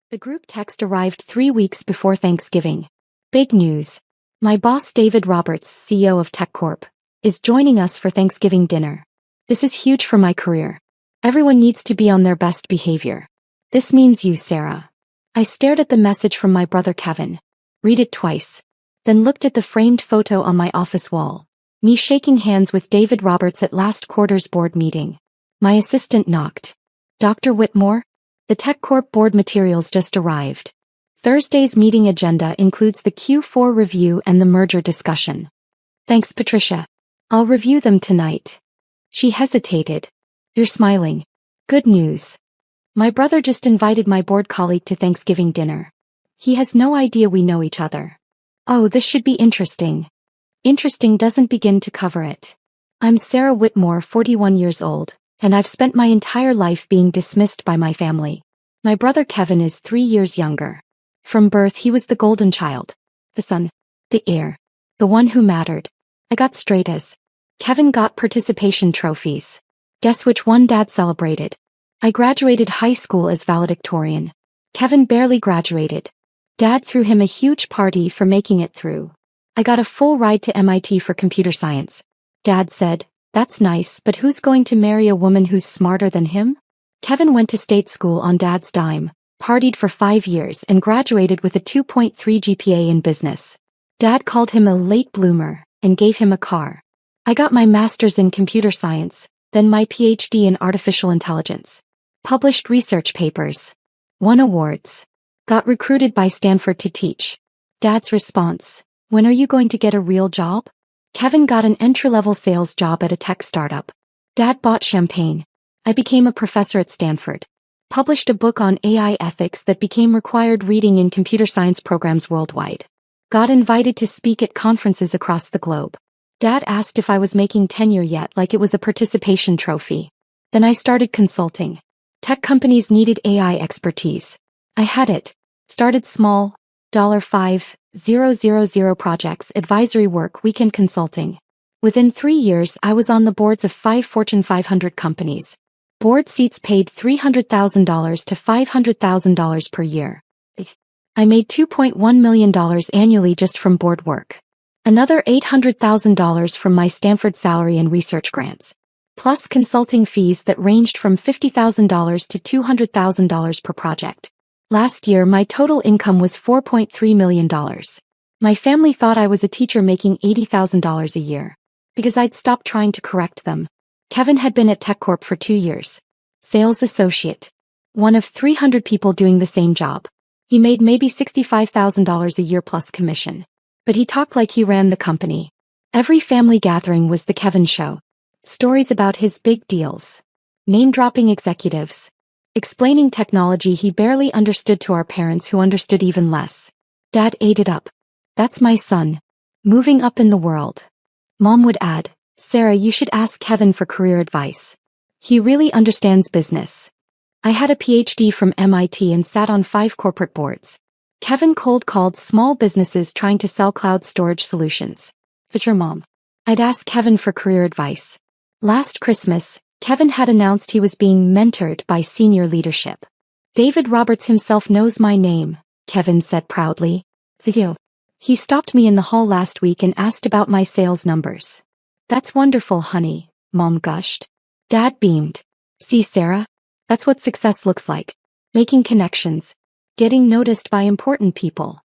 The group text arrived 3 weeks before Thanksgiving. Big news. My boss David Roberts, CEO of TechCorp, is joining us for Thanksgiving dinner. This is huge for my career. Everyone needs to be on their best behavior. This means you, Sarah. I stared at the message from my brother Kevin. Read it twice. Then looked at the framed photo on my office wall. Me shaking hands with David Roberts at last quarter's board meeting. My assistant knocked. Dr. Whitmore? The TechCorp board materials just arrived. Thursday's meeting agenda includes the Q4 review and the merger discussion. Thanks, Patricia. I'll review them tonight. She hesitated. You're smiling. Good news. My brother just invited my board colleague to Thanksgiving dinner. He has no idea we know each other. Oh, this should be interesting. Interesting doesn't begin to cover it. I'm Sarah Whitmore, 41 years old, and I've spent my entire life being dismissed by my family. My brother Kevin is 3 years younger. From birth he was the golden child. The son. The heir. The one who mattered. I got straight A's. Kevin got participation trophies. Guess which one Dad celebrated? I graduated high school as valedictorian. Kevin barely graduated. Dad threw him a huge party for making it through. I got a full ride to MIT for computer science. Dad said, "That's nice, but who's going to marry a woman who's smarter than him?" Kevin went to state school on Dad's dime, partied for 5 years and graduated with a 2.3 GPA in business. Dad called him a late bloomer and gave him a car. I got my master's in computer science, then my PhD in artificial intelligence. Published research papers. Won awards. Got recruited by Stanford to teach. Dad's response, "When are you going to get a real job?" Kevin got an entry-level sales job at a tech startup. Dad bought champagne. I became a professor at Stanford. Published a book on AI ethics that became required reading in computer science programs worldwide. Got invited to speak at conferences across the globe. Dad asked if I was making tenure yet, like it was a participation trophy. Then I started consulting. Tech companies needed AI expertise. I had it. Started small, $5,000 projects, advisory work, weekend consulting. Within 3 years I was on the boards of 5 Fortune 500 companies. Board seats paid $300,000 to $500,000 per year. I made $2.1 million annually just from board work. Another $800,000 from my Stanford salary and research grants. Plus consulting fees that ranged from $50,000 to $200,000 per project. Last year my total income was $4.3 million. My family thought I was a teacher making $80,000 a year. Because I'd stopped trying to correct them. Kevin had been at TechCorp for 2 years. Sales associate. One of 300 people doing the same job. He made maybe $65,000 a year plus commission. But he talked like he ran the company. Every family gathering was the Kevin show. Stories about his big deals. Name-dropping executives. Explaining technology he barely understood to our parents who understood even less. Dad ate it up. That's my son. Moving up in the world. Mom would add, "Sarah, you should ask Kevin for career advice. He really understands business." I had a PhD from MIT and sat on 5 corporate boards. Kevin cold called small businesses trying to sell cloud storage solutions. Future mom. I'd ask Kevin for career advice. Last Christmas, Kevin had announced he was being mentored by senior leadership. "David Roberts himself knows my name," Kevin said proudly. Video. "He stopped me in the hall last week and asked about my sales numbers." "That's wonderful, honey," Mom gushed. Dad beamed. "See, Sarah? That's what success looks like. Making connections. Getting noticed by important people."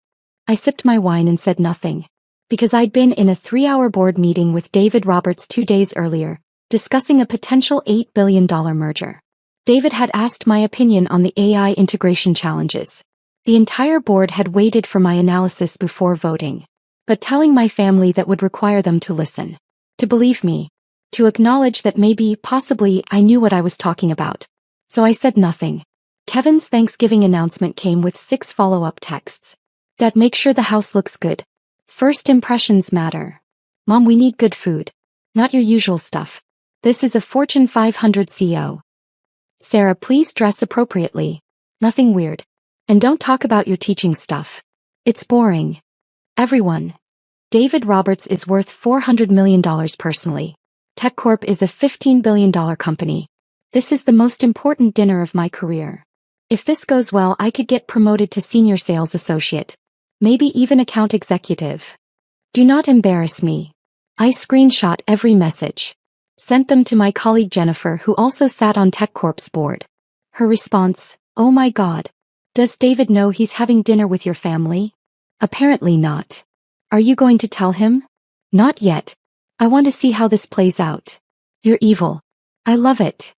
I sipped my wine and said nothing. Because I'd been in a 3-hour board meeting with David Roberts 2 days earlier, discussing a potential $8 billion merger. David had asked my opinion on the AI integration challenges. The entire board had waited for my analysis before voting. But telling my family that would require them to listen. To believe me. To acknowledge that maybe, possibly, I knew what I was talking about. So I said nothing. Kevin's Thanksgiving announcement came with 6 follow-up texts. "Dad, make sure the house looks good. First impressions matter. Mom, we need good food. Not your usual stuff. This is a Fortune 500 CEO. Sarah, please dress appropriately. Nothing weird. And don't talk about your teaching stuff. It's boring. Everyone. David Roberts is worth $400 million personally. TechCorp is a $15 billion company. This is the most important dinner of my career. If this goes well, I could get promoted to senior sales associate. Maybe even account executive. Do not embarrass me. I screenshot every message. Sent them to my colleague Jennifer, who also sat on TechCorp's board. Her response, "Oh my God. Does David know he's having dinner with your family?" Apparently not. Are you going to tell him? Not yet. I want to see how this plays out. You're evil. I love it.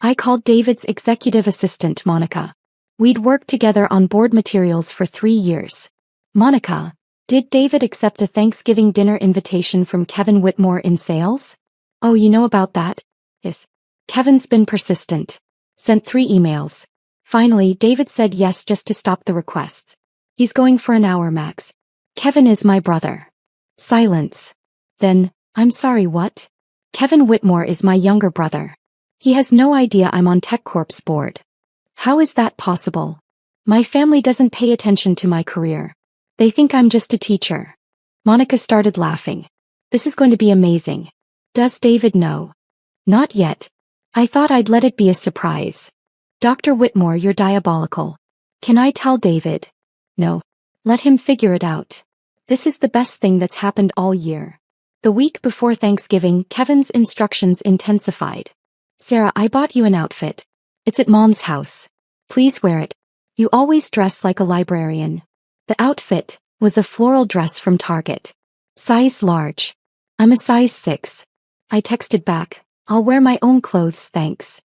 I called David's executive assistant, Monica. We'd worked together on board materials for 3 years. Monica, did David accept a Thanksgiving dinner invitation from Kevin Whitmore in sales? Oh, you know about that? Yes. Kevin's been persistent. Sent 3 emails. Finally, David said yes just to stop the requests. He's going for an hour max. Kevin is my brother. Silence. Then, I'm sorry, what? Kevin Whitmore is my younger brother. He has no idea I'm on TechCorp's board. How is that possible? My family doesn't pay attention to my career. They think I'm just a teacher. Monica started laughing. This is going to be amazing. Does David know? Not yet. I thought I'd let it be a surprise. Dr. Whitmore, you're diabolical. Can I tell David? No. Let him figure it out. This is the best thing that's happened all year. The week before Thanksgiving, Kevin's instructions intensified. Sarah, I bought you an outfit. It's at Mom's house. Please wear it. You always dress like a librarian. The outfit was a floral dress from Target. Size large. I'm a size 6. I texted back, I'll wear my own clothes, thanks.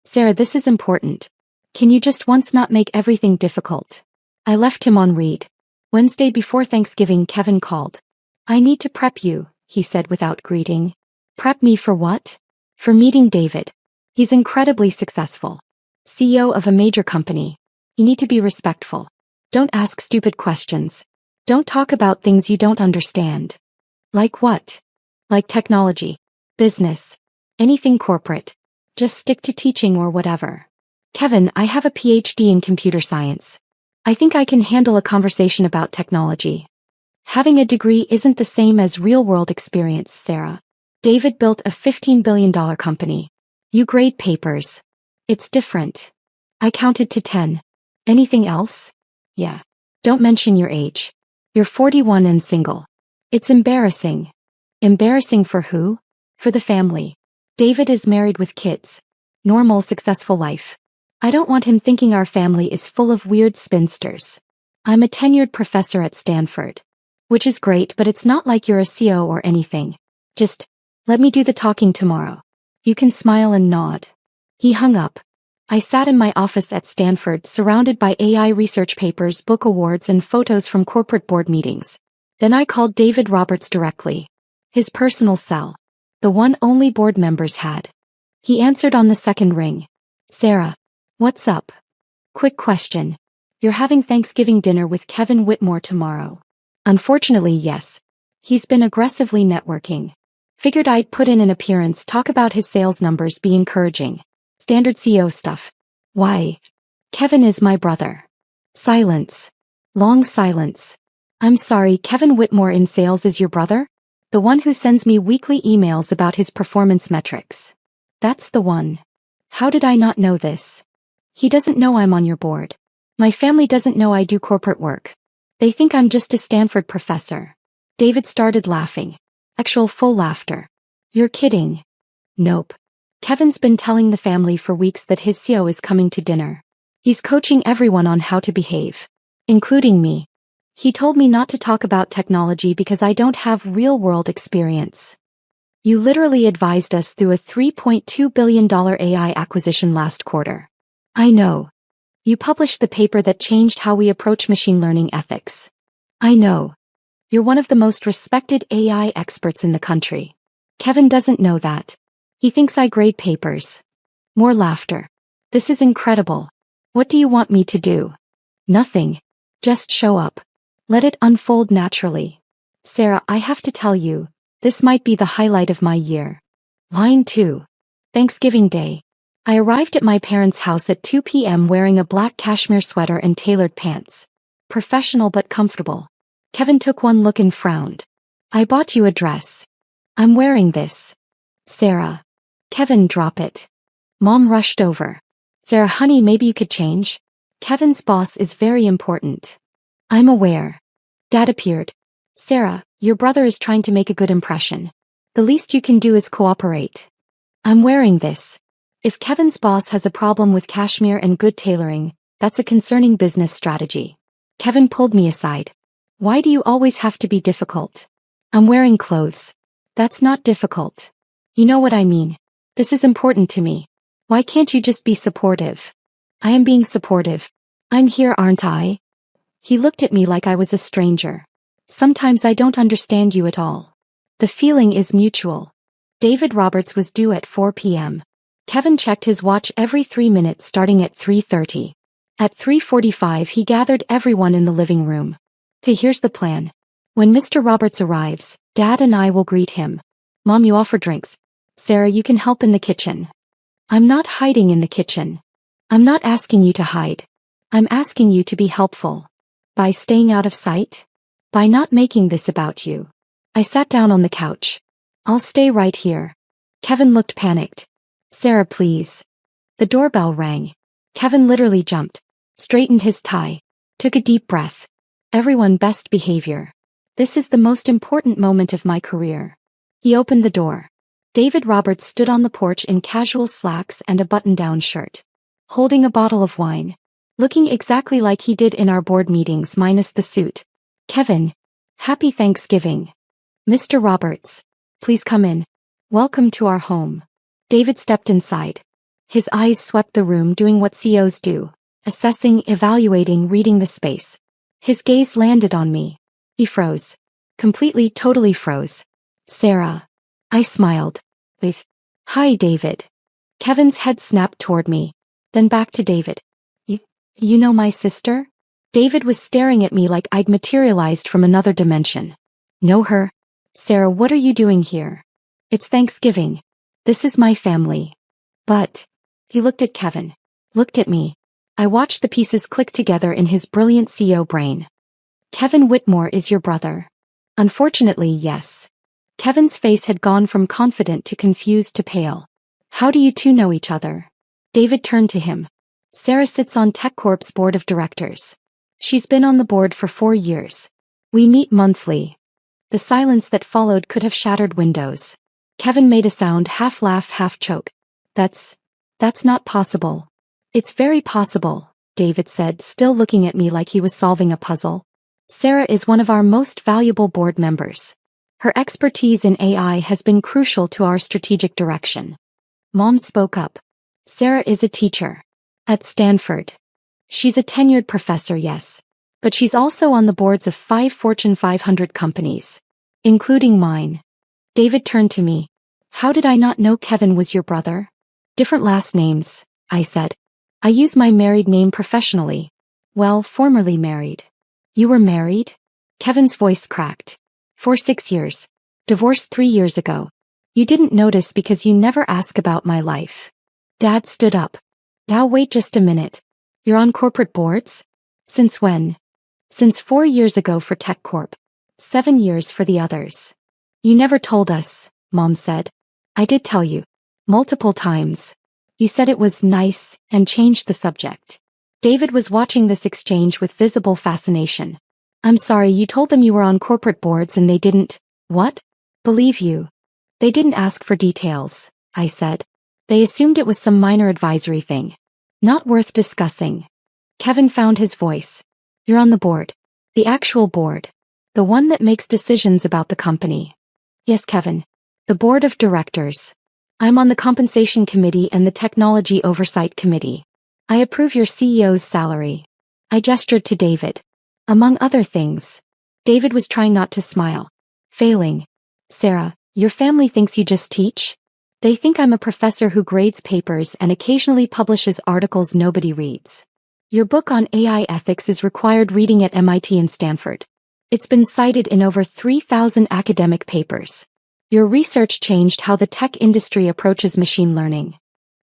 Sarah, this is important. Can you just once not make everything difficult? I left him on read. Wednesday before Thanksgiving, Kevin called. I need to prep you, he said without greeting. Prep me for what? For meeting David. He's incredibly successful. CEO of a major company. You need to be respectful. Don't ask stupid questions. Don't talk about things you don't understand. Like what? Like technology, business, anything corporate. Just stick to teaching or whatever. Kevin, I have a PhD in computer science. I think I can handle a conversation about technology. Having a degree isn't the same as real-world experience, Sarah. David built a $15 billion company. You grade papers. It's different. I counted to 10. Anything else? Yeah. Don't mention your age. You're 41 and single. It's embarrassing. Embarrassing for who? For the family. David is married with kids. Normal, successful life. I don't want him thinking our family is full of weird spinsters. I'm a tenured professor at Stanford. Which is great, but it's not like you're a CEO or anything. Just, let me do the talking tomorrow. You can smile and nod. He hung up. I sat in my office at Stanford, surrounded by AI research papers, book awards, and photos from corporate board meetings. Then I called David Roberts directly. His personal cell. The one only board members had. He answered on the second ring. Sarah. What's up? Quick question. You're having Thanksgiving dinner with Kevin Whitmore tomorrow. Unfortunately, yes. He's been aggressively networking. Figured I'd put in an appearance, talk about his sales numbers, be encouraging. Standard CEO stuff. Why? Kevin is my brother. Silence. Long silence. I'm sorry, Kevin Whitmore in sales is your brother? The one who sends me weekly emails about his performance metrics. That's the one. How did I not know this? He doesn't know I'm on your board. My family doesn't know I do corporate work. They think I'm just a Stanford professor. David started laughing. Actual full laughter. You're kidding. Nope. Kevin's been telling the family for weeks that his CEO is coming to dinner. He's coaching everyone on how to behave. Including me. He told me not to talk about technology because I don't have real-world experience. You literally advised us through a $3.2 billion AI acquisition last quarter. I know. You published the paper that changed how we approach machine learning ethics. I know. You're one of the most respected AI experts in the country. Kevin doesn't know that. He thinks I grade papers. More laughter. This is incredible. What do you want me to do? Nothing. Just show up. Let it unfold naturally. Sarah, I have to tell you, this might be the highlight of my year. Line 2. Thanksgiving Day. I arrived at my parents' house at 2 p.m. wearing a black cashmere sweater and tailored pants. Professional but comfortable. Kevin took one look and frowned. I bought you a dress. I'm wearing this. Sarah. Kevin, drop it. Mom rushed over. Sarah, honey, maybe you could change? Kevin's boss is very important. I'm aware. Dad appeared. Sarah, your brother is trying to make a good impression. The least you can do is cooperate. I'm wearing this. If Kevin's boss has a problem with cashmere and good tailoring, that's a concerning business strategy. Kevin pulled me aside. Why do you always have to be difficult? I'm wearing clothes. That's not difficult. You know what I mean. This is important to me. Why can't you just be supportive? I am being supportive. I'm here, aren't I? He looked at me like I was a stranger. Sometimes I don't understand you at all. The feeling is mutual. David Roberts was due at 4 p.m. Kevin checked his watch every 3 minutes starting at 3:30. At 3:45 he gathered everyone in the living room. Okay, here's the plan. When Mr. Roberts arrives, Dad and I will greet him. Mom, you offer drinks. Sarah, you can help in the kitchen. I'm not hiding in the kitchen. I'm not asking you to hide. I'm asking you to be helpful. By staying out of sight? By not making this about you. I sat down on the couch. I'll stay right here. Kevin looked panicked. Sarah, please. The doorbell rang. Kevin literally jumped, straightened his tie, took a deep breath. Everyone, best behavior. This is the most important moment of my career. He opened the door. David Roberts stood on the porch in casual slacks and a button-down shirt, holding a bottle of wine, looking exactly like he did in our board meetings minus the suit. Kevin, happy Thanksgiving. Mr. Roberts, please come in. Welcome to our home. David stepped inside. His eyes swept the room doing what CEOs do, assessing, evaluating, reading the space. His gaze landed on me. He froze. Completely, totally froze. Sarah. I smiled. Hi, David. Kevin's head snapped toward me, then back to David. You know my sister? David was staring at me like I'd materialized from another dimension. Know her? Sarah, what are you doing here? It's Thanksgiving. This is my family. But, he looked at Kevin, looked at me. I watched the pieces click together in his brilliant CEO brain. Kevin Whitmore is your brother. Unfortunately, yes. Kevin's face had gone from confident to confused to pale. How do you two know each other? David turned to him. Sarah sits on TechCorp's board of directors. She's been on the board for 4 years. We meet monthly. The silence that followed could have shattered windows. Kevin made a sound, half laugh, half choke. That's not possible. It's very possible, David said, still looking at me like he was solving a puzzle. Sarah is one of our most valuable board members. Her expertise in AI has been crucial to our strategic direction. Mom spoke up. Sarah is a teacher. At Stanford. She's a tenured professor, yes. But she's also on the boards of 5 Fortune 500 companies. Including mine. David turned to me. How did I not know Kevin was your brother? Different last names, I said. I use my married name professionally. Well, formerly married. You were married? Kevin's voice cracked. For 6 years. Divorced 3 years ago. You didn't notice because you never ask about my life. Dad stood up. Now wait just a minute. You're on corporate boards? Since when? Since 4 years ago for TechCorp. 7 years for the others. You never told us, Mom said. I did tell you. Multiple times. You said it was nice and changed the subject. David was watching this exchange with visible fascination. I'm sorry, you told them you were on corporate boards and they didn't, what? Believe you. They didn't ask for details, I said. They assumed it was some minor advisory thing. Not worth discussing. Kevin found his voice. You're on the board. The actual board. The one that makes decisions about the company. Yes, Kevin. The board of directors. I'm on the compensation committee and the technology oversight committee. I approve your CEO's salary. I gestured to David. Among other things. David was trying not to smile. Failing. Sarah, your family thinks you just teach? They think I'm a professor who grades papers and occasionally publishes articles nobody reads. Your book on AI ethics is required reading at MIT and Stanford. It's been cited in over 3,000 academic papers. Your research changed how the tech industry approaches machine learning.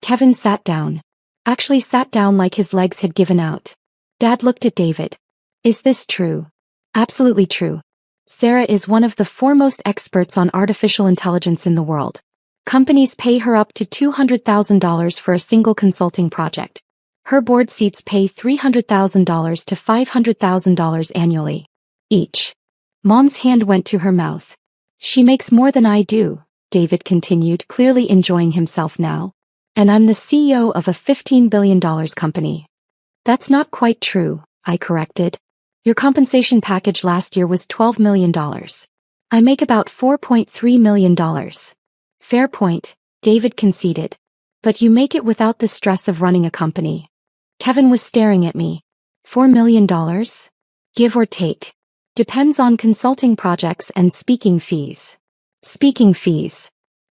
Kevin sat down. Actually sat down like his legs had given out. Dad looked at David. Is this true? Absolutely true. Sarah is one of the foremost experts on artificial intelligence in the world. Companies pay her up to $200,000 for a single consulting project. Her board seats pay $300,000 to $500,000 annually. Each. Mom's hand went to her mouth. She makes more than I do, David continued, clearly enjoying himself now. And I'm the CEO of a $15 billion company. That's not quite true, I corrected. Your compensation package last year was $12 million. I make about $4.3 million. Fair point, David conceded. But you make it without the stress of running a company. Kevin was staring at me. $4 million? Give or take. Depends on consulting projects and speaking fees. Speaking fees.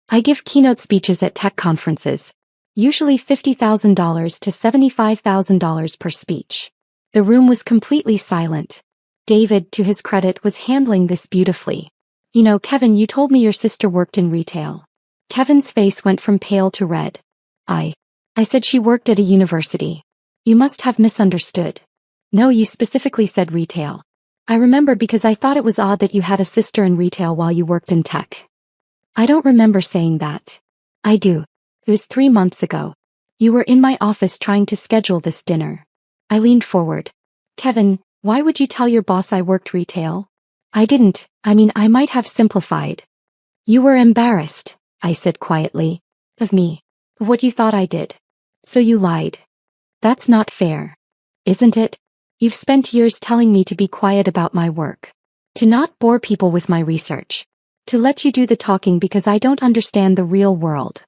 I give keynote speeches at tech conferences. Usually $50,000 to $75,000 per speech. The room was completely silent. David, to his credit, was handling this beautifully. You know, Kevin, you told me your sister worked in retail. Kevin's face went from pale to red. I said she worked at a university. You must have misunderstood. No, you specifically said retail. I remember because I thought it was odd that you had a sister in retail while you worked in tech. I don't remember saying that. I do. It was 3 months ago. You were in my office trying to schedule this dinner. I leaned forward. Kevin, why would you tell your boss I worked retail? I didn't. I might have simplified. You were embarrassed, I said quietly. Of me. Of what you thought I did. So you lied. That's not fair. Isn't it? You've spent years telling me to be quiet about my work. To not bore people with my research. To let you do the talking because I don't understand the real world.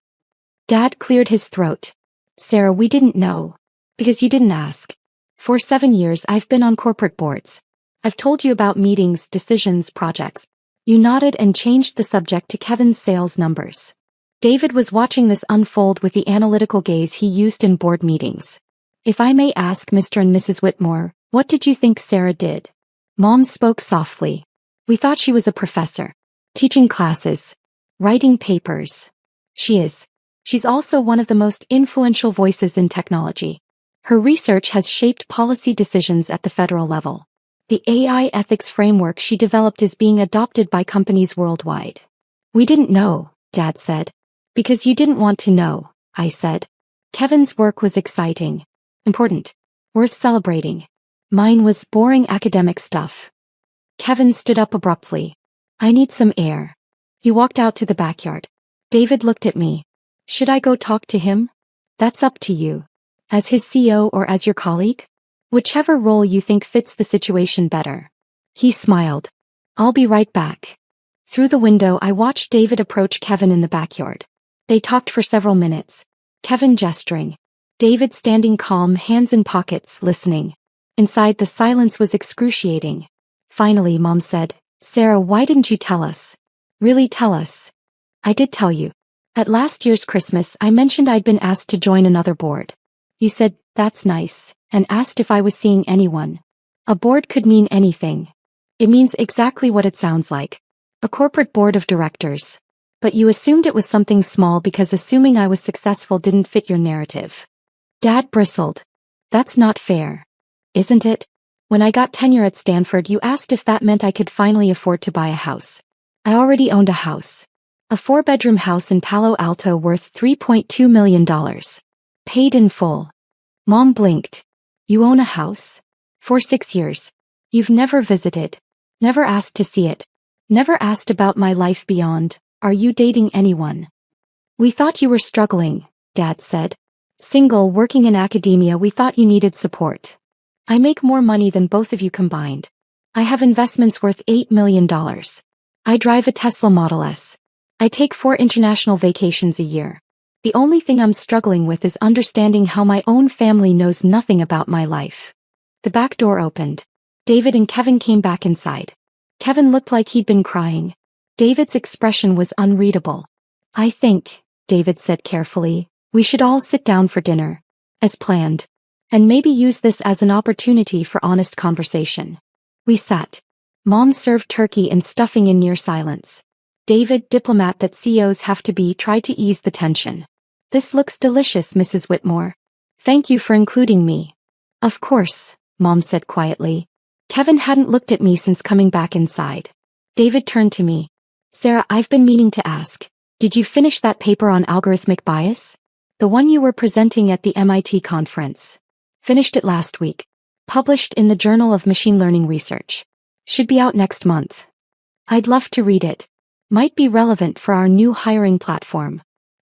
Dad cleared his throat. Sarah, we didn't know. Because you didn't ask. For 7 years I've been on corporate boards. I've told you about meetings, decisions, projects. You nodded and changed the subject to Kevin's sales numbers. David was watching this unfold with the analytical gaze he used in board meetings. If I may ask, Mr. and Mrs. Whitmore, what did you think Sarah did? Mom spoke softly. We thought she was a professor. Teaching classes. Writing papers. She's also one of the most influential voices in technology. Her research has shaped policy decisions at the federal level. The AI ethics framework she developed is being adopted by companies worldwide. We didn't know, Dad said. Because you didn't want to know, I said. Kevin's work was exciting. Important. Worth celebrating. Mine was boring academic stuff. Kevin stood up abruptly. I need some air. He walked out to the backyard. David looked at me. Should I go talk to him? That's up to you. As his CEO or as your colleague? Whichever role you think fits the situation better. He smiled. I'll be right back. Through the window I watched David approach Kevin in the backyard. They talked for several minutes. Kevin gesturing. David standing calm, hands in pockets, listening. Inside the silence was excruciating. Finally, Mom said, Sarah, why didn't you tell us? Really tell us? I did tell you. At last year's Christmas I mentioned I'd been asked to join another board. You said, that's nice, and asked if I was seeing anyone. A board could mean anything. It means exactly what it sounds like. A corporate board of directors. But you assumed it was something small because assuming I was successful didn't fit your narrative. Dad bristled. That's not fair. Isn't it? When I got tenure at Stanford you asked if that meant I could finally afford to buy a house. I already owned a house. A 4-bedroom house in Palo Alto worth $3.2 million. Paid in full. Mom blinked. You own a house? For 6 years. You've never visited. Never asked to see it. Never asked about my life beyond. Are you dating anyone? We thought you were struggling, Dad said. Single, working in academia, we thought you needed support. I make more money than both of you combined. I have investments worth $8 million. I drive a Tesla Model S. I take 4 international vacations a year. The only thing I'm struggling with is understanding how my own family knows nothing about my life. The back door opened. David and Kevin came back inside. Kevin looked like he'd been crying. David's expression was unreadable. I think, David said carefully, we should all sit down for dinner. As planned. And maybe use this as an opportunity for honest conversation. We sat. Mom served turkey and stuffing in near silence. David, diplomat that CEOs have to be, tried to ease the tension. This looks delicious, Mrs. Whitmore. Thank you for including me. Of course, Mom said quietly. Kevin hadn't looked at me since coming back inside. David turned to me. Sarah, I've been meaning to ask. Did you finish that paper on algorithmic bias? The one you were presenting at the MIT conference. Finished it last week. Published in the Journal of Machine Learning Research. Should be out next month. I'd love to read it. Might be relevant for our new hiring platform.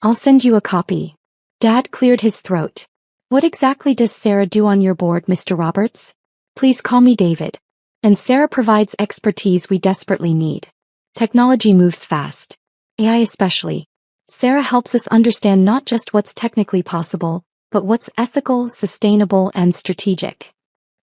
I'll send you a copy. Dad cleared his throat. What exactly does Sarah do on your board, Mr. Roberts? Please call me David. And Sarah provides expertise we desperately need. Technology moves fast. AI especially. Sarah helps us understand not just what's technically possible, but what's ethical, sustainable, and strategic.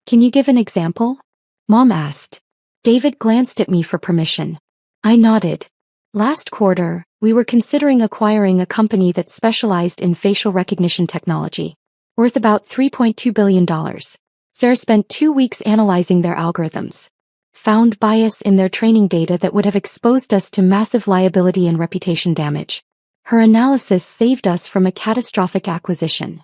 Can you give an example? Mom asked. David glanced at me for permission. I nodded. Last quarter, we were considering acquiring a company that specialized in facial recognition technology, worth about $3.2 billion. Sarah spent 2 weeks analyzing their algorithms. Found bias in their training data that would have exposed us to massive liability and reputation damage. Her analysis saved us from a catastrophic acquisition.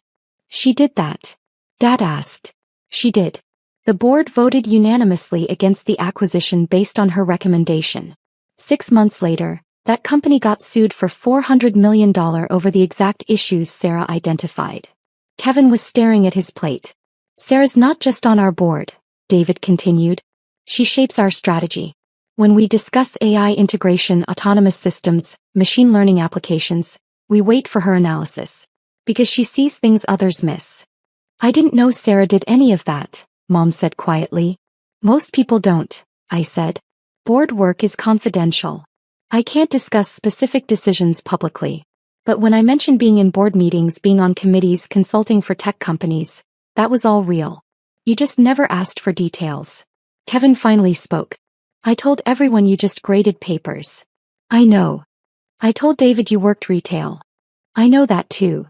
She did that? Dad asked. She did. The board voted unanimously against the acquisition based on her recommendation. 6 months later, that company got sued for $400 million over the exact issues Sarah identified. Kevin was staring at his plate. Sarah's not just on our board, David continued. She shapes our strategy. When we discuss AI integration, autonomous systems, machine learning applications, we wait for her analysis. Because she sees things others miss. I didn't know Sarah did any of that, Mom said quietly. Most people don't, I said. Board work is confidential. I can't discuss specific decisions publicly. But when I mentioned being in board meetings, being on committees, consulting for tech companies, that was all real. You just never asked for details. Kevin finally spoke. I told everyone you just graded papers. I know. I told David you worked retail. I know that too.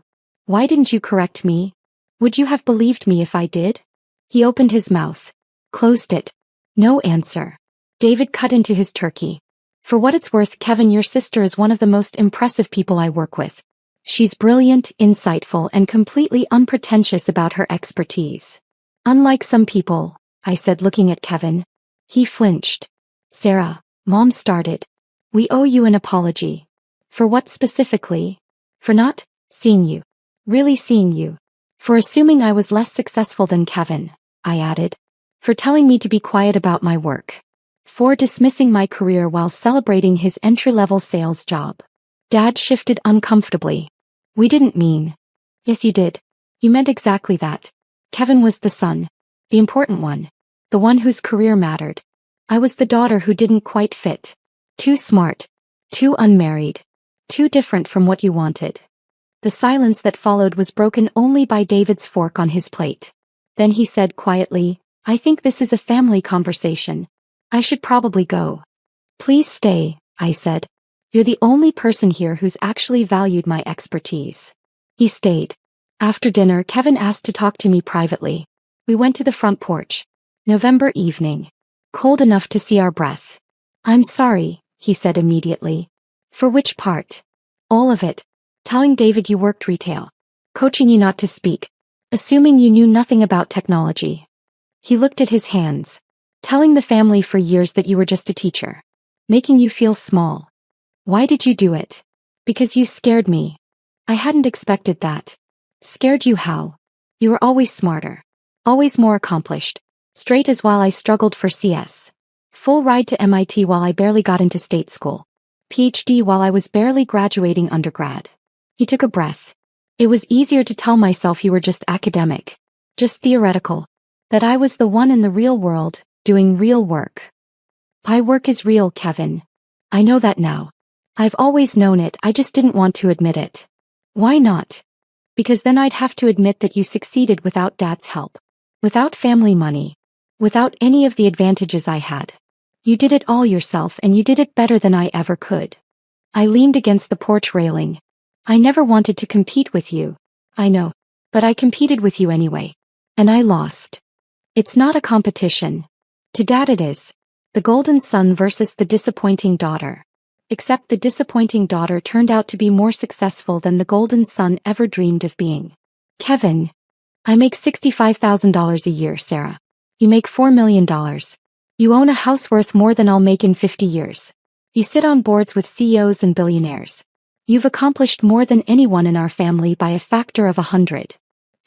Why didn't you correct me? Would you have believed me if I did? He opened his mouth. Closed it. No answer. David cut into his turkey. For what it's worth, Kevin, your sister is one of the most impressive people I work with. She's brilliant, insightful, and completely unpretentious about her expertise. Unlike some people, I said, looking at Kevin. He flinched. Sarah, Mom started. We owe you an apology. For what specifically? For not seeing you. Really seeing you. For assuming I was less successful than Kevin, I added. For telling me to be quiet about my work. For dismissing my career while celebrating his entry-level sales job. Dad shifted uncomfortably. We didn't mean. Yes, you did. You meant exactly that. Kevin was the son. The important one. The one whose career mattered. I was the daughter who didn't quite fit. Too smart. Too unmarried. Too different from what you wanted. The silence that followed was broken only by David's fork on his plate. Then he said quietly, I think this is a family conversation. I should probably go. Please stay, I said. You're the only person here who's actually valued my expertise. He stayed. After dinner, Kevin asked to talk to me privately. We went to the front porch. November evening. Cold enough to see our breath. I'm sorry, he said immediately. For which part? All of it. Telling David you worked retail. Coaching you not to speak. Assuming you knew nothing about technology. He looked at his hands. Telling the family for years that you were just a teacher. Making you feel small. Why did you do it? Because you scared me. I hadn't expected that. Scared you how? You were always smarter. Always more accomplished. Straight as while I struggled for CS. Full ride to MIT while I barely got into state school. PhD while I was barely graduating undergrad. He took a breath. It was easier to tell myself you were just academic. Just theoretical. That I was the one in the real world, doing real work. My work is real, Kevin. I know that now. I've always known it, I just didn't want to admit it. Why not? Because then I'd have to admit that you succeeded without Dad's help. Without family money. Without any of the advantages I had. You did it all yourself and you did it better than I ever could. I leaned against the porch railing. I never wanted to compete with you. I know. But I competed with you anyway. And I lost. It's not a competition. To Dad it is. The golden son versus the disappointing daughter. Except the disappointing daughter turned out to be more successful than the golden son ever dreamed of being. Kevin. I make $65,000 a year, Sarah. You make $4 million. You own a house worth more than I'll make in 50 years. You sit on boards with CEOs and billionaires. You've accomplished more than anyone in our family by a factor of 100.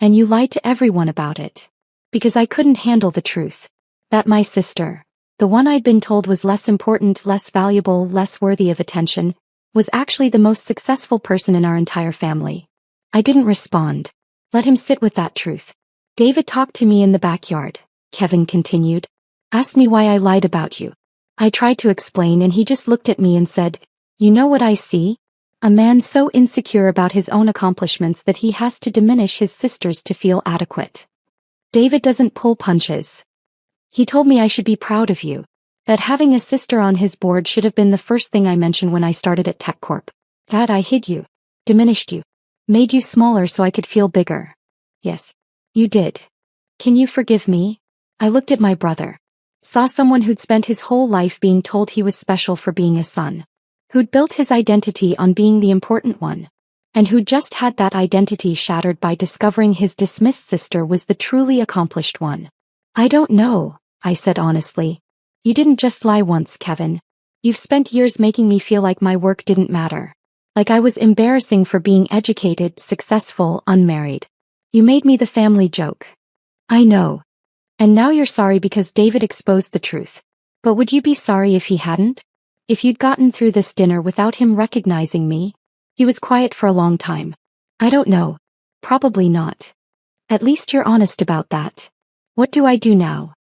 And you lied to everyone about it. Because I couldn't handle the truth. That my sister, the one I'd been told was less important, less valuable, less worthy of attention, was actually the most successful person in our entire family. I didn't respond. Let him sit with that truth. David talked to me in the backyard, Kevin continued. Asked me why I lied about you. I tried to explain and he just looked at me and said, "You know what I see? A man so insecure about his own accomplishments that he has to diminish his sister's to feel adequate." David doesn't pull punches. He told me I should be proud of you. That having a sister on his board should have been the first thing I mentioned when I started at TechCorp. That I hid you, diminished you, made you smaller so I could feel bigger. Yes, you did. Can you forgive me? I looked at my brother. Saw someone who'd spent his whole life being told he was special for being a son. Who'd built his identity on being the important one. And who'd just had that identity shattered by discovering his dismissed sister was the truly accomplished one. I don't know, I said honestly. You didn't just lie once, Kevin. You've spent years making me feel like my work didn't matter. Like I was embarrassing for being educated, successful, unmarried. You made me the family joke. I know. And now you're sorry because David exposed the truth. But would you be sorry if he hadn't? If you'd gotten through this dinner without him recognizing me? He was quiet for a long time. I don't know. Probably not. At least you're honest about that. What do I do now?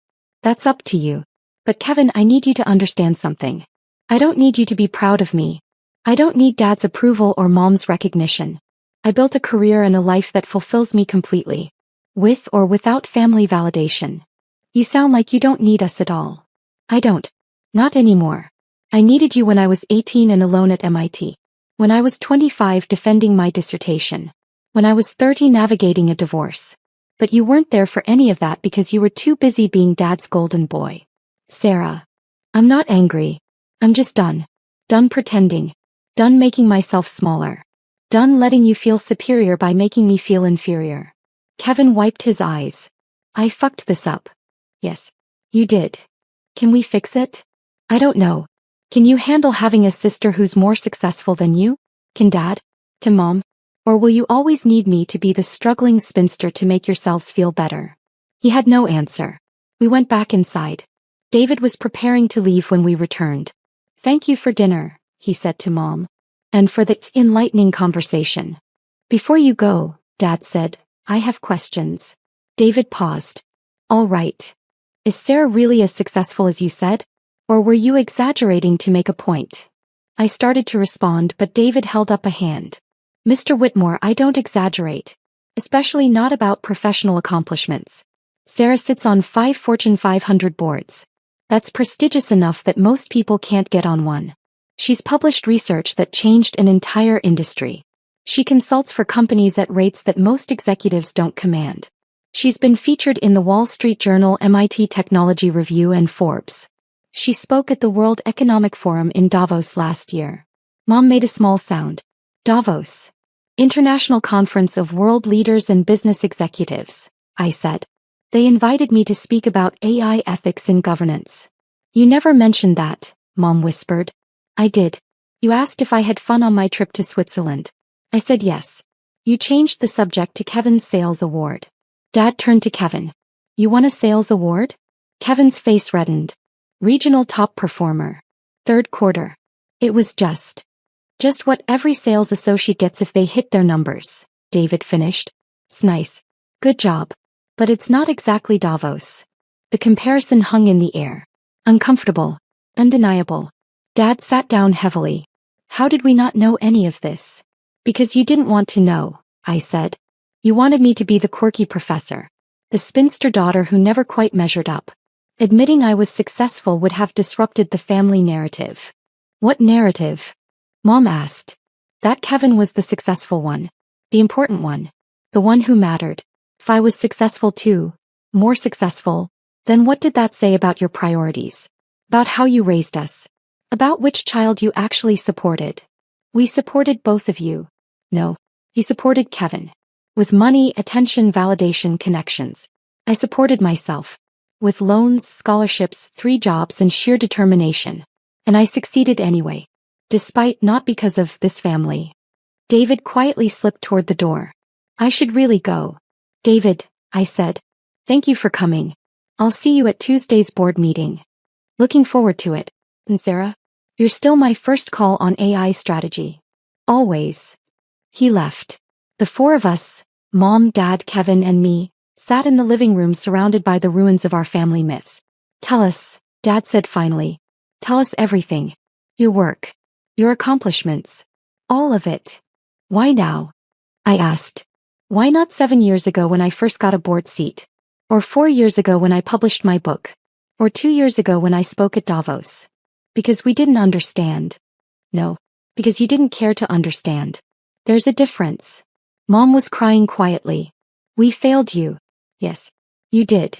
That's up to you. But Kevin, I need you to understand something. I don't need you to be proud of me. I don't need Dad's approval or Mom's recognition. I built a career and a life that fulfills me completely. With or without family validation. You sound like you don't need us at all. I don't. Not anymore. I needed you when I was 18 and alone at MIT. When I was 25 defending my dissertation. When I was 30 navigating a divorce. But you weren't there for any of that because you were too busy being Dad's golden boy. Sarah. I'm not angry. I'm just done. Done pretending. Done making myself smaller. Done letting you feel superior by making me feel inferior. Kevin wiped his eyes. I fucked this up. Yes. You did. Can we fix it? I don't know. Can you handle having a sister who's more successful than you? Can Dad? Can Mom? Or will you always need me to be the struggling spinster to make yourselves feel better? He had no answer. We went back inside. David was preparing to leave when we returned. Thank you for dinner, he said to Mom. And for the enlightening conversation. Before you go, Dad said, I have questions. David paused. All right. Is Sarah really as successful as you said? Or were you exaggerating to make a point? I started to respond, but David held up a hand. Mr. Whitmore, I don't exaggerate. Especially not about professional accomplishments. Sarah sits on 5 Fortune 500 boards. That's prestigious enough that most people can't get on one. She's published research that changed an entire industry. She consults for companies at rates that most executives don't command. She's been featured in the Wall Street Journal, MIT Technology Review, and Forbes. She spoke at the World Economic Forum in Davos last year. Mom made a small sound. Davos. International Conference of World Leaders and Business Executives, I said. They invited me to speak about AI ethics and governance. You never mentioned that, Mom whispered. I did. You asked if I had fun on my trip to Switzerland. I said yes. You changed the subject to Kevin's sales award. Dad turned to Kevin. You won a sales award? Kevin's face reddened. Regional top performer. Third quarter. It was just what every sales associate gets if they hit their numbers, David finished. It's nice. Good job. But it's not exactly Davos. The comparison hung in the air. Uncomfortable. Undeniable. Dad sat down heavily. How did we not know any of this? Because you didn't want to know, I said. You wanted me to be the quirky professor. The spinster daughter who never quite measured up. Admitting I was successful would have disrupted the family narrative. What narrative? Mom asked. That Kevin was the successful one. The important one. The one who mattered. If I was successful too, more successful, then what did that say about your priorities? About how you raised us? About which child you actually supported? We supported both of you. No, you supported Kevin. With money, attention, validation, connections. I supported myself. With loans, scholarships, 3 jobs, and sheer determination. And I succeeded anyway. Despite, not because of, this family. David quietly slipped toward the door. I should really go. David, I said. Thank you for coming. I'll see you at Tuesday's board meeting. Looking forward to it. And Sarah? You're still my first call on AI strategy. Always. He left. The four of us, Mom, Dad, Kevin, and me, sat in the living room surrounded by the ruins of our family myths. Tell us, Dad said finally. Tell us everything. Your work. Your accomplishments. All of it. Why now? I asked. Why not 7 years ago when I first got a board seat? Or 4 years ago when I published my book? Or 2 years ago when I spoke at Davos? Because we didn't understand. No, because you didn't care to understand. There's a difference. Mom was crying quietly. We failed you. Yes, you did.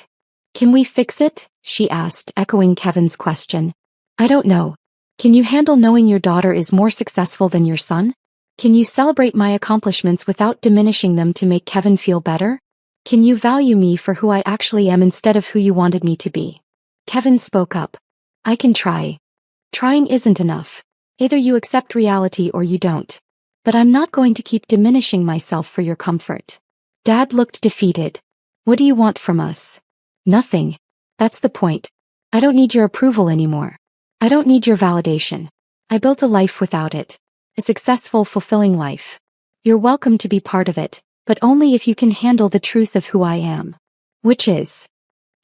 Can we fix it? She asked, echoing Kevin's question. I don't know. Can you handle knowing your daughter is more successful than your son? Can you celebrate my accomplishments without diminishing them to make Kevin feel better? Can you value me for who I actually am instead of who you wanted me to be? Kevin spoke up. I can try. Trying isn't enough. Either you accept reality or you don't. But I'm not going to keep diminishing myself for your comfort. Dad looked defeated. What do you want from us? Nothing. That's the point. I don't need your approval anymore. I don't need your validation. I built a life without it. A successful, fulfilling life. You're welcome to be part of it, but only if you can handle the truth of who I am. Which is?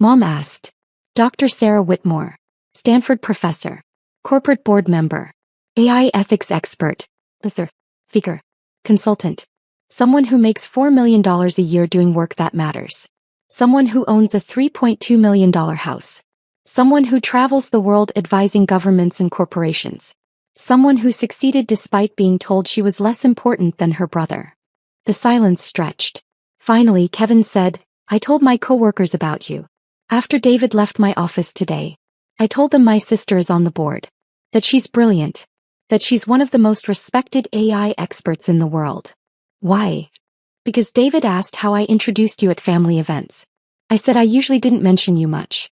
Mom asked. Dr. Sarah Whitmore. Stanford professor. Corporate board member. AI ethics expert. Author. Speaker. Consultant. Someone who makes $4 million a year doing work that matters. Someone who owns a $3.2 million house. Someone who travels the world advising governments and corporations. Someone who succeeded despite being told she was less important than her brother. The silence stretched. Finally, Kevin said, I told my coworkers about you. After David left my office today, I told them my sister is on the board. That she's brilliant. That she's one of the most respected AI experts in the world. Why? Because David asked how I introduced you at family events. I said I usually didn't mention you much.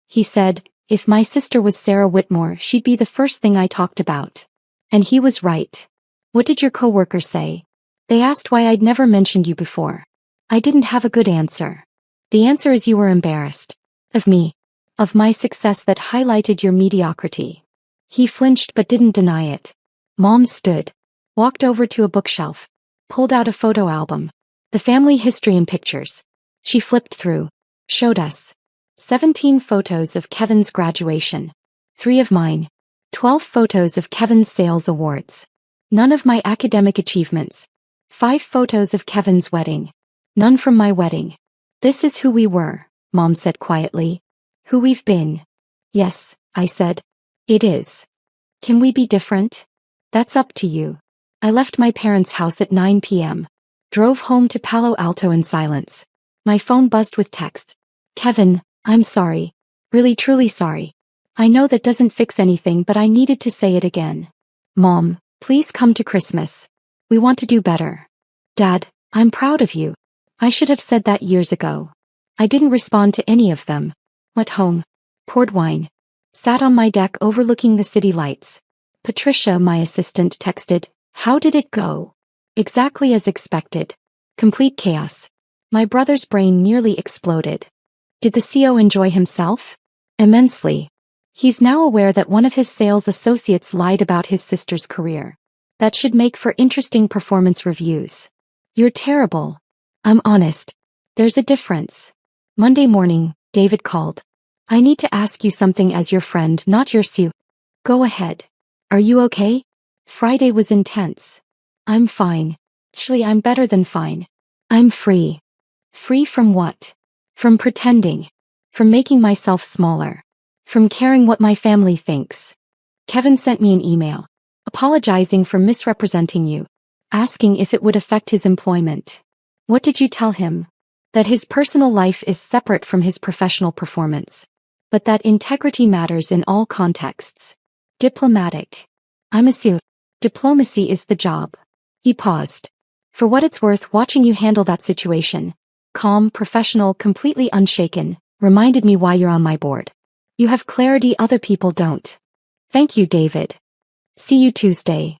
He said, if my sister was Sarah Whitmore, she'd be the first thing I talked about. And he was right. What did your coworkers say? They asked why I'd never mentioned you before. I didn't have a good answer. The answer is you were embarrassed. Of me. Of my success that highlighted your mediocrity. He flinched but didn't deny it. Mom stood. Walked over to a bookshelf. Pulled out a photo album. The family history and pictures. She flipped through. Showed us. 17 photos of Kevin's graduation. 3 of mine. 12 photos of Kevin's sales awards. None of my academic achievements. 5 photos of Kevin's wedding. None from my wedding. This is who we were, Mom said quietly. Who we've been. Yes, I said. It is. Can we be different? That's up to you. I left my parents' house at 9 p.m. Drove home to Palo Alto in silence. My phone buzzed with text. Kevin, I'm sorry. Really truly sorry. I know that doesn't fix anything, but I needed to say it again. Mom, please come to Christmas. We want to do better. Dad, I'm proud of you. I should have said that years ago. I didn't respond to any of them. Went home. Poured wine. Sat on my deck overlooking the city lights. Patricia, my assistant, texted, how did it go? Exactly as expected. Complete chaos. My brother's brain nearly exploded. Did the CEO enjoy himself? Immensely. He's now aware that one of his sales associates lied about his sister's career. That should make for interesting performance reviews. You're terrible. I'm honest. There's a difference. Monday morning, David called. I need to ask you something as your friend, not your CEO. Go ahead. Are you okay? Friday was intense. I'm fine. Actually, I'm better than fine. I'm free. Free from what? From pretending. From making myself smaller. From caring what my family thinks. Kevin sent me an email. Apologizing for misrepresenting you. Asking if it would affect his employment. What did you tell him? That his personal life is separate from his professional performance. But that integrity matters in all contexts. Diplomatic. I'm a CEO. Diplomacy is the job. He paused. For what it's worth, watching you handle that situation. Calm, professional, completely unshaken, reminded me why you're on my board. You have clarity other people don't. Thank you, David. See you Tuesday.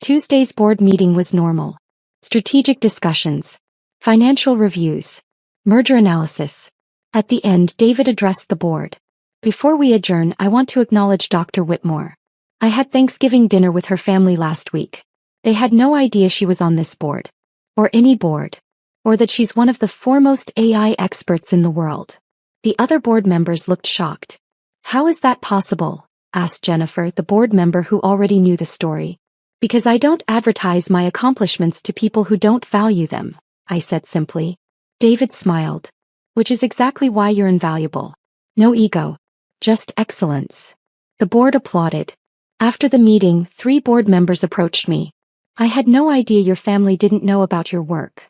Tuesday's board meeting was normal. Strategic discussions. Financial reviews. Merger analysis. At the end, David addressed the board. Before we adjourn, I want to acknowledge Dr. Whitmore. I had Thanksgiving dinner with her family last week. They had no idea she was on this board. Or any board. Or that she's one of the foremost AI experts in the world. The other board members looked shocked. How is that possible? Asked Jennifer, the board member who already knew the story. Because I don't advertise my accomplishments to people who don't value them, I said simply. David smiled. Which is exactly why you're invaluable. No ego. Just excellence. The board applauded. After the meeting, 3 board members approached me. I had no idea your family didn't know about your work.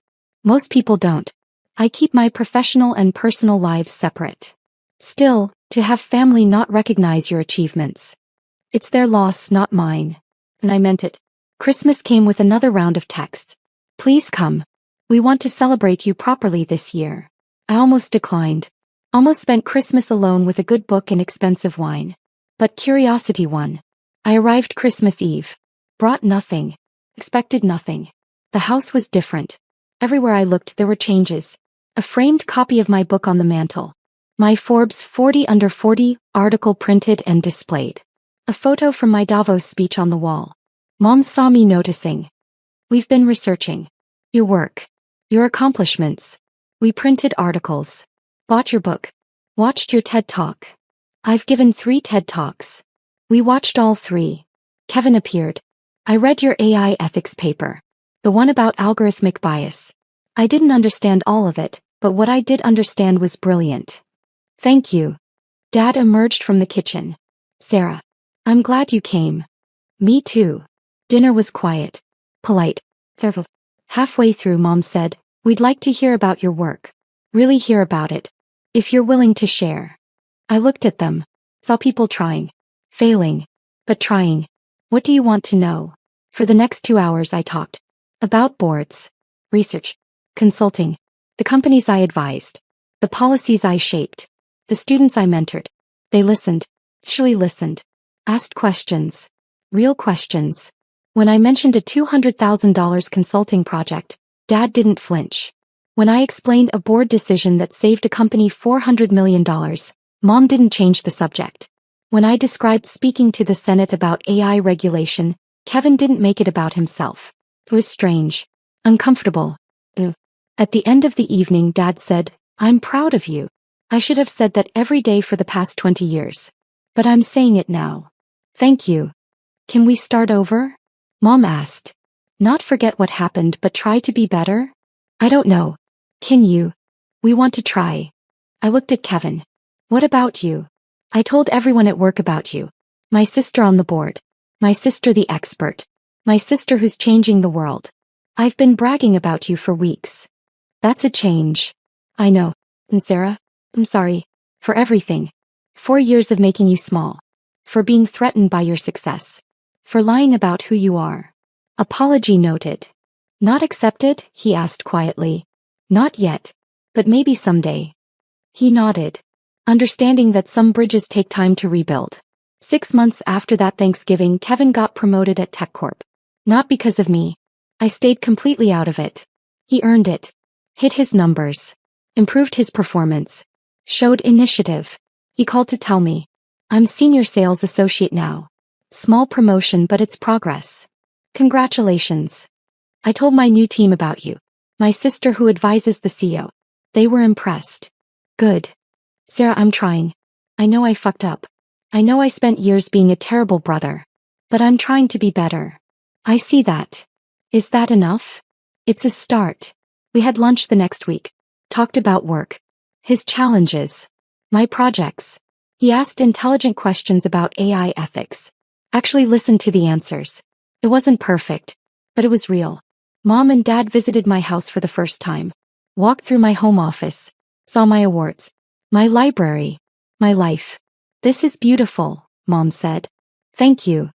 Most people don't. I keep my professional and personal lives separate. Still, to have family not recognize your achievements. It's their loss, not mine. And I meant it. Christmas came with another round of texts. Please come. We want to celebrate you properly this year. I almost declined. Almost spent Christmas alone with a good book and expensive wine. But curiosity won. I arrived Christmas Eve. Brought nothing. Expected nothing. The house was different. Everywhere I looked there were changes. A framed copy of my book on the mantle. My Forbes 40 Under 40 article printed and displayed. A photo from my Davos speech on the wall. Mom saw me noticing. We've been researching. Your work. Your accomplishments. We printed articles. Bought your book. Watched your TED Talk. I've given 3 TED Talks. We watched all 3. Kevin appeared. I read your AI ethics paper. The one about algorithmic bias. I didn't understand all of it, but what I did understand was brilliant. Thank you. Dad emerged from the kitchen. Sarah. I'm glad you came. Me too. Dinner was quiet. Polite. Halfway through, Mom said, we'd like to hear about your work. Really hear about it. If you're willing to share. I looked at them. Saw people trying. Failing. But trying. What do you want to know? For the next 2 hours I talked. About boards. Research. Consulting. The companies I advised. The policies I shaped. The students I mentored. They listened. Actually listened. Asked questions. Real questions. When I mentioned a $200,000 consulting project, Dad didn't flinch. When I explained a board decision that saved a company $400 million, Mom didn't change the subject. When I described speaking to the Senate about AI regulation, Kevin didn't make it about himself. It was strange. Uncomfortable. At the end of the evening, Dad said, I'm proud of you. I should have said that every day for the past 20 years. But I'm saying it now. Thank you. Can we start over? Mom asked. Not forget what happened but try to be better? I don't know. Can you? We want to try. I looked at Kevin. What about you? I told everyone at work about you. My sister on the board. My sister the expert. My sister who's changing the world. I've been bragging about you for weeks. That's a change. I know. And Sarah? I'm sorry. For everything. 4 years of making you small. For being threatened by your success. For lying about who you are. Apology noted. Not accepted? He asked quietly. Not yet. But maybe someday. He nodded. Understanding that some bridges take time to rebuild. 6 months after that Thanksgiving, Kevin got promoted at TechCorp. Not because of me. I stayed completely out of it. He earned it. Hit his numbers. Improved his performance. Showed initiative. He called to tell me. I'm senior sales associate now. Small promotion but it's progress. Congratulations. I told my new team about you. My sister who advises the CEO. They were impressed. Good. Sarah, I'm trying. I know I fucked up. I know I spent years being a terrible brother. But I'm trying to be better. I see that. Is that enough? It's a start. We had lunch the next week. Talked about work. His challenges. My projects. He asked intelligent questions about AI ethics. Actually listened to the answers. It wasn't perfect. But it was real. Mom and Dad visited my house for the first time. Walked through my home office. Saw my awards. My library. My life. This is beautiful, Mom said. Thank you.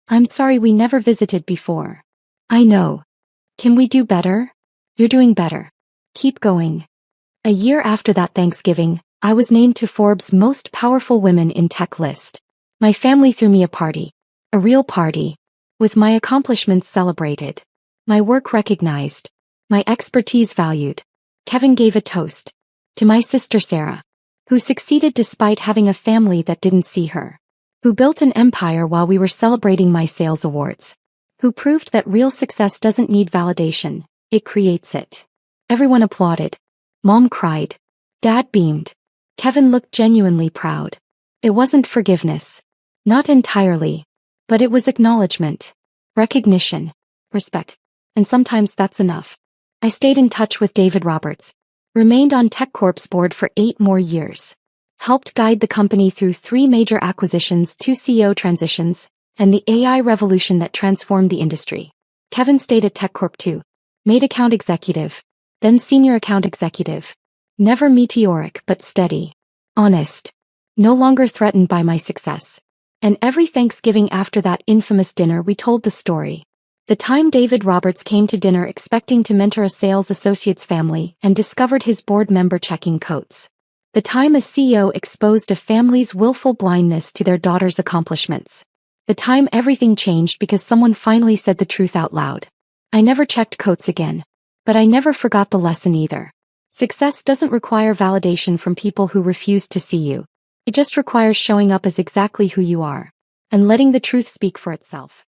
I'm sorry we never visited before. I know. Can we do better? You're doing better. Keep going. A year after that Thanksgiving, I was named to Forbes' Most Powerful Women in Tech list. My family threw me a party. A real party. With my accomplishments celebrated. My work recognized. My expertise valued. Kevin gave a toast. To my sister Sarah, who succeeded despite having a family that didn't see her. Who built an empire while we were celebrating my sales awards. Who proved that real success doesn't need validation, it creates it. Everyone applauded. Mom cried. Dad beamed. Kevin looked genuinely proud. It wasn't forgiveness. Not entirely. But it was acknowledgement. Recognition. Respect. And sometimes that's enough. I stayed in touch with David Roberts. Remained on TechCorp's board for 8 more years. Helped guide the company through 3 major acquisitions, 2 CEO transitions, and the AI revolution that transformed the industry. Kevin stayed at TechCorp too. Made account executive. Then senior account executive. Never meteoric but steady. Honest. No longer threatened by my success. And every Thanksgiving after that infamous dinner we told the story. The time David Roberts came to dinner expecting to mentor a sales associate's family and discovered his board member checking coats. The time a CEO exposed a family's willful blindness to their daughter's accomplishments. The time everything changed because someone finally said the truth out loud. I never checked coats again. But I never forgot the lesson either. Success doesn't require validation from people who refuse to see you. It just requires showing up as exactly who you are. And letting the truth speak for itself.